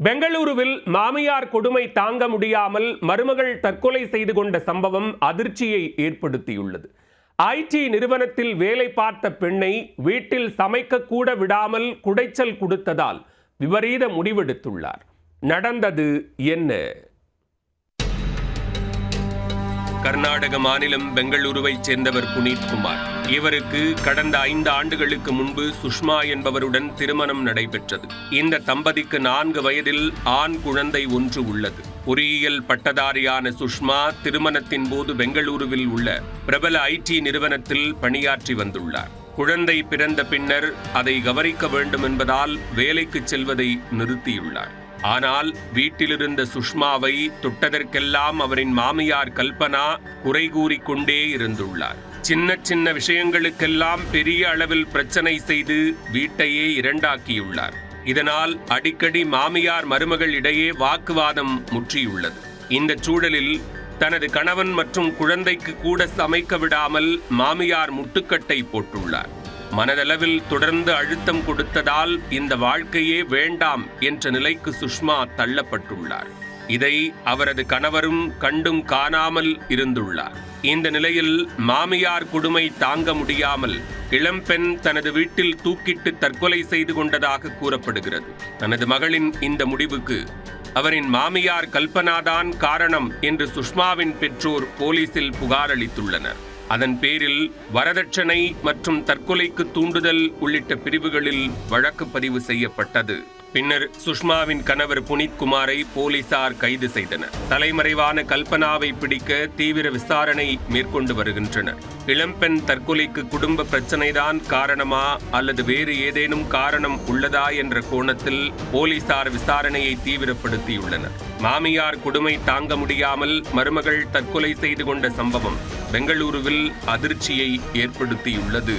பெங்களூருவில் மாமியார் கொடுமை தாங்க முடியாமல் மருமகள் தற்கொலை செய்து கொண்ட சம்பவம் அதிர்ச்சியை ஏற்படுத்தியுள்ளது. ஐடி நிறுவனத்தில் வேலை பார்த்த பெண்ணை வீட்டில் சமைக்க கூட விடாமல் குடைச்சல் கொடுத்ததால் விபரீத முடிவெடுத்துள்ளார். நடந்தது என்ன? கர்நாடக மாநிலம் பெங்களூருவைச் சேர்ந்தவர் புனீத் குமார். இவருக்கு கடந்த 5 ஆண்டுகளுக்கு முன்பு சுஷ்மா என்பவருடன் திருமணம் நடைபெற்றது. இந்த தம்பதிக்கு 4 வயதில் ஆண் குழந்தை ஒன்று உள்ளது. பொறியியல் பட்டதாரியான சுஷ்மா திருமணத்தின் போது பெங்களூருவில் உள்ள பிரபல ஐடி நிறுவனத்தில் பணியாற்றி வந்துள்ளார். குழந்தை பிறந்த பின்னர் அதை கவனிக்க வேண்டும் என்பதால் வேலைக்கு செல்வதை நிறுத்தியுள்ளார். ஆனால் வீட்டிலிருந்த சுஷ்மாவை தொட்டதற்கெல்லாம் அவரின் மாமியார் கல்பனா குறை கூறிக்கொண்டே இருந்துள்ளார். சின்ன சின்ன விஷயங்களுக்கெல்லாம் பெரிய அளவில் பிரச்சனை செய்து வீட்டையே இரண்டாக்கியுள்ளார். இதனால் அடிக்கடி மாமியார் மருமகள் இடையே வாக்குவாதம் முற்றியுள்ளது. இந்த சூழலில் தனது கணவன் மற்றும் குழந்தைக்கு கூட சமைக்க விடாமல் மாமியார் முட்டுக்கட்டை போட்டுள்ளார். மனதளவில் தொடர்ந்து அழுத்தம் கொடுத்ததால் இந்த வாழ்க்கையே வேண்டாம் என்ற நிலைக்கு சுஷ்மா தள்ளப்பட்டுள்ளார். இதை அவரது கணவரும் கண்டும் காணாமல் இருந்துள்ளார். இந்த நிலையில் மாமியார் கொடுமை தாங்க முடியாமல் இளம்பெண் தனது வீட்டில் தூக்கிட்டு தற்கொலை செய்து கொண்டதாக கூறப்படுகிறது. தனது மகளின் இந்த முடிவுக்கு அவரின் மாமியார் கல்பனாதான் காரணம் என்று சுஷ்மாவின் பெற்றோர் போலீசில் புகார் அளித்துள்ளனர். அதன் பேரில் வரதட்சணை மற்றும் தற்கொலைக்கு தூண்டுதல் உள்ளிட்ட பிரிவுகளில் வழக்கு பதிவு செய்யப்பட்டது. பின்னர் சுஷ்மாவின் கணவர் புனீத் குமாரை போலீசார் கைது செய்தனர். தலைமறைவான கல்பனாவை பிடிக்க தீவிர விசாரணை மேற்கொண்டு வருகின்றனர். இளம்பெண் தற்கொலைக்கு குடும்ப பிரச்சனைதான் காரணமா அல்லது வேறு ஏதேனும் காரணம் உள்ளதா என்ற கோணத்தில் போலீசார் விசாரணையை தீவிரப்படுத்தியுள்ளனர். மாமியார் கொடுமை தாங்க முடியாமல் மருமகள் தற்கொலை செய்து கொண்ட சம்பவம் பெங்களூருவில் அதிர்ச்சியை ஏற்படுத்தியுள்ளது.